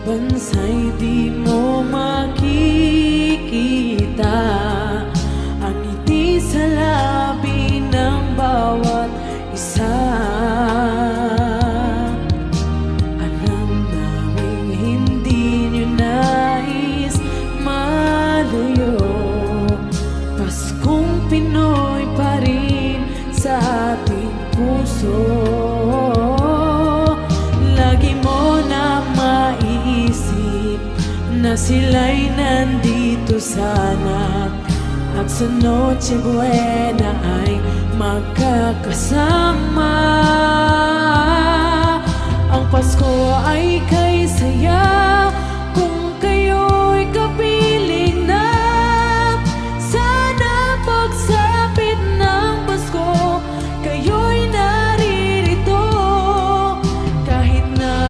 bansa'y di mo makikita ang ngiti sa labi ng bawat isa. Alam naming hindi nyo nais malayo, Paskong Pinoy pa rin sa ating puso. Lagi mo na maiisip na sila'y nandito sana, at sa Noche Buena ay magkakasama. Ang Pasko ay